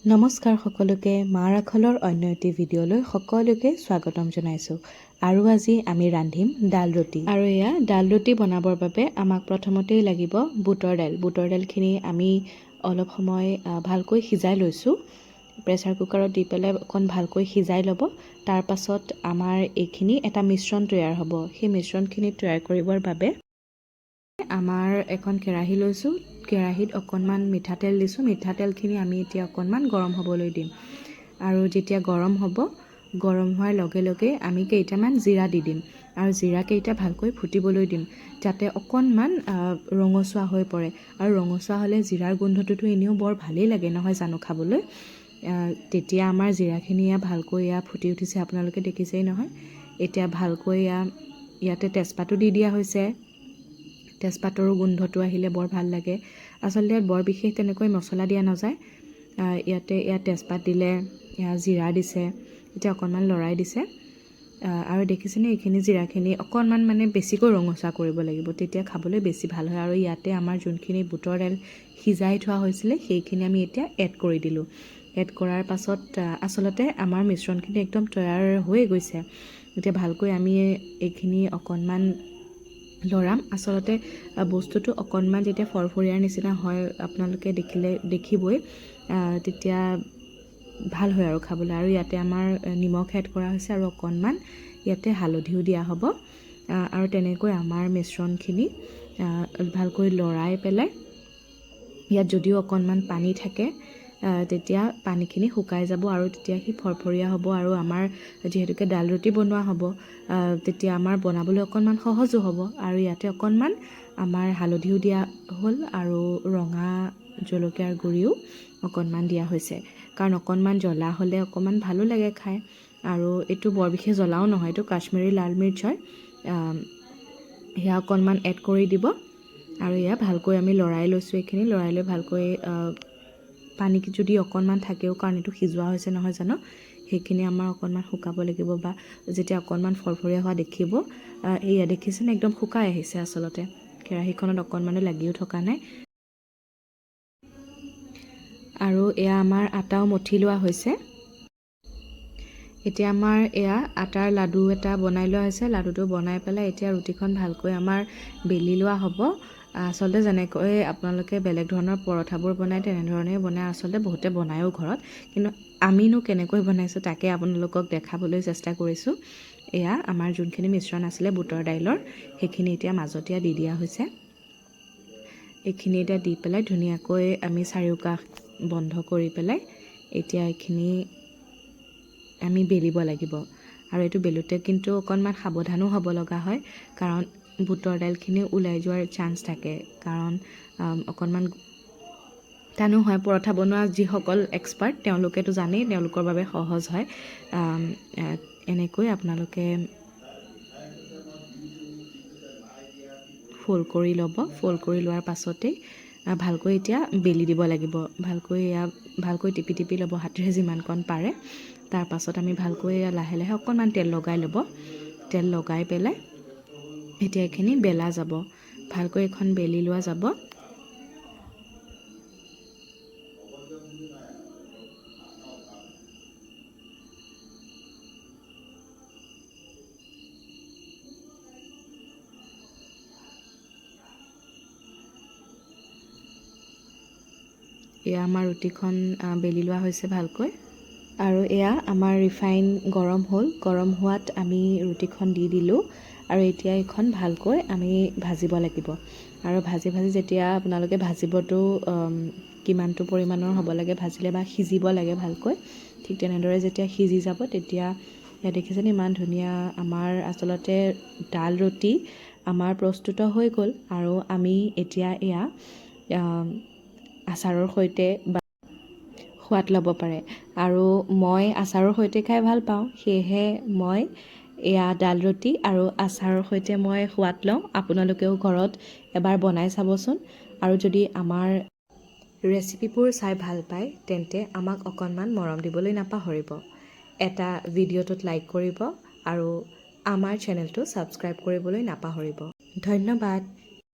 নমস্কাৰ সকলোকে মাৰ আখলৰ অন্য এটি ভিডিঅ'লৈ সকলোকে স্বাগতম জনাইছোঁ। আৰু আজি আমি ৰান্ধিম ডাল ৰুটি। আৰু এয়া ডাল ৰুটি বনাবৰ বাবে আমাক প্ৰথমতেই লাগিব বুটৰ দাইল। বুটৰ দাইলখিনি আমি অলপ সময় ভালকৈ সিজাই লৈছোঁ। প্ৰেছাৰ কুকাৰত দি পেলাই অকণ ভালকৈ সিজাই ল'ব। তাৰ পাছত আমাৰ এইখিনি এটা মিশ্ৰণ তৈয়াৰ হ'ব। সেই মিশ্ৰণখিনি তৈয়াৰ কৰিবৰ বাবে আমাৰ এখন কেৰাহী লৈছোঁ। কেৰাহীত অকণমান মিঠাতেল দিছোঁ। মিঠাতেলখিনি আমি এতিয়া অকণমান গৰম হ'বলৈ দিম। আৰু যেতিয়া গৰম হ'ব, গৰম হোৱাৰ লগে লগে আমি কেইটামান জিৰা দি দিম। আৰু জিৰাকেইটা ভালকৈ ফুটিবলৈ দিম, যাতে অকণমান ৰঙচুৱা হৈ পৰে। আৰু ৰঙচুৱা হ'লে জিৰাৰ গোন্ধটোতো এনেও বৰ ভালেই লাগে নহয় জানো খাবলৈ। তেতিয়া আমাৰ জিৰাখিনি ভালকৈ ফুটি উঠিছে, আপোনালোকে দেখিছেই নহয়। এতিয়া ভালকৈ ইয়াতে তেজপাতো দি দিয়া হৈছে। তেজপাতৰো গোন্ধটো আহিলে বৰ ভাল লাগে। আচলতে বৰ বিশেষ তেনেকৈ মছলা দিয়া নাযায়। ইয়াত তেজপাত দিলে, জিৰা দিছে, এতিয়া অকণমান লৰাই দিছে। আৰু দেখিছেনে এইখিনি জিৰাখিনি অকণমান বেছিকৈ ৰঙচুৱা কৰিব লাগিব, তেতিয়া খাবলৈ বেছি ভাল হয়। আৰু ইয়াতে আমাৰ যোনখিনি বুটৰ দাইল সিজাই থোৱা হৈছিলে সেইখিনি আমি এতিয়া এড কৰি দিলোঁ। এড কৰাৰ পাছত আচলতে আমাৰ মিশ্ৰণখিনি একদম তৈয়াৰ হৈ গৈছে। এতিয়া ভালকৈ আমি এইখিনি অকণমান লৰাম। আচলতে বস্তুটো অকণমান যেতিয়া ফৰফৰীয়াৰ নিচিনা হয়, আপোনালোকে দেখিবই, তেতিয়া ভাল হয় আৰু খাবলৈ। আৰু ইয়াতে আমাৰ নিমখ এড কৰা হৈছে আৰু অকণমান ইয়াতে হালধিও দিয়া হ'ব। আৰু তেনেকৈ আমাৰ মিশ্ৰণখিনি ভালকৈ লৰাই পেলাই, ইয়াত যদিও অকণমান পানী থাকে তেতিয়া পানীখিনি শুকাই যাব আৰু তেতিয়া সি ফৰফৰীয়া হ'ব। আৰু আমাৰ যিহেতুকে ডাল ৰুটি বনোৱা হ'ব, তেতিয়া আমাৰ বনাবলৈ অকণমান সহজো হ'ব। আৰু ইয়াতে অকণমান আমাৰ হালধিও দিয়া হ'ল আৰু ৰঙা জলকীয়াৰ গুড়িও অকণমান দিয়া হৈছে। কাৰণ অকণমান জ্বলা হ'লে অকণমান ভালো লাগে খাই। আৰু এইটো বৰ বিশেষ জ্বলাও নহয়, এইটো কাশ্মীৰী লাল মিৰ্চ হয়। সেয়া অকণমান এড কৰি দিব। আৰু এয়া ভালকৈ আমি লৰাই লৈছোঁ। এইখিনি লৰাই লৈ ভালকৈ পানী যদি অকণমান থাকেও, কাৰণ এইটো সিজোৱা হৈছে নহয় জানো, সেইখিনি আমাৰ অকণমান শুকাব লাগিব। বা যেতিয়া অকণমান ফৰফৰীয়া হোৱা দেখিব, এয়া দেখিছেনে একদম শুকাই আহিছে। আচলতে কেৰাহীখনত অকণমানো লাগিও থকা নাই। আৰু এয়া আমাৰ আটাও মঠি লোৱা হৈছে। এতিয়া আমাৰ এয়া আটাৰ লাডু এটা বনাই লোৱা হৈছে। লাডুটো বনাই পেলাই এতিয়া ৰুটিখন ভালকৈ আমাৰ বেলি লোৱা হ'ব। আচলতে যেনেকৈ আপোনালোকে বেলেগ ধৰণৰ পৰঠাবোৰ বনায় তেনেধৰণেই বনায়। আচলতে বহুতে বনায়ো ঘৰত, কিন্তু আমিনো কেনেকৈ বনাইছোঁ তাকে আপোনালোকক দেখাবলৈ চেষ্টা কৰিছোঁ। এয়া আমাৰ যোনখিনি মিশ্ৰণ আছিলে বুটৰ দাইলৰ, সেইখিনি এতিয়া মাজতীয়া দি দিয়া হৈছে। এইখিনি এতিয়া দি পেলাই ধুনীয়াকৈ আমি চাৰিওকাষ বন্ধ কৰি পেলাই এতিয়া এইখিনি আমি বেলিব লাগিব। আৰু এইটো বেলোতে কিন্তু অকণমান সাৱধানো হ'ব লগা হয়, কাৰণ বুটৰ দাইলখিনি ওলাই যোৱাৰ চান্স থাকে। কাৰণ অকণমান টানো হয়। পৰঠা বনোৱা যিসকল এক্সপাৰ্ট তেওঁলোকেতো জানেই, তেওঁলোকৰ বাবে সহজ হয়। এনেকৈ আপোনালোকে ফ'ল্ড কৰি ল'ব। ফ'ল্ড কৰি লোৱাৰ পাছতেই ভালকৈ এতিয়া বেলি দিব লাগিব। ভালকৈ টিপি টিপি ল'ব হাতেৰে যিমানকণ পাৰে। তাৰ পাছত আমি ভালকৈ লাহে লাহে অকণমান তেল লগাই ল'ব। তেল লগাই পেলাই এতিয়া এইখিনি বেলা যাব। ভালকৈ এখন বেলি লোৱা যাব। এয়া আমাৰ ৰুটিখন বেলি লোৱা হৈছে ভালকৈ। আৰু এয়া আমাৰ ৰিফাইন গৰম হ'ল। গৰম হোৱাত আমি ৰুটিখন দি দিলোঁ। আৰু এতিয়া এইখন ভালকৈ আমি ভাজিব লাগিব। আৰু ভাজি যেতিয়া আপোনালোকে ভাজিবতো কিমানটো পৰিমাণৰ হ'ব লাগে ভাজিলে, বা সিজিব লাগে ভালকৈ, ঠিক তেনেদৰে যেতিয়া সিজি যাব তেতিয়া দেখিছেনে ইমান ধুনীয়া আমাৰ আচলতে ডাল ৰুটি আমাৰ প্ৰস্তুত হৈ গ'ল। আৰু আমি এতিয়া এয়া আচাৰৰ সৈতে বা সোৱাদ ল'ব পাৰে। আৰু মই আচাৰৰ সৈতে খাই ভাল পাওঁ, সেয়েহে মই এয়া ডাল ৰুটি আৰু আচাৰৰ সৈতে মই সোৱাদ লওঁ। আপোনালোকেও ঘৰত এবাৰ বনাই চাবচোন। আৰু যদি আমাৰ ৰেচিপিবোৰ চাই ভাল পায় তেন্তে আমাক অকণমান মৰম দিবলৈ নাপাহৰিব। এটা ভিডিঅ'টোত লাইক কৰিব আৰু আমাৰ চেনেলটো ছাবস্ক্ৰাইব কৰিবলৈ নাপাহৰিব। ধন্যবাদ।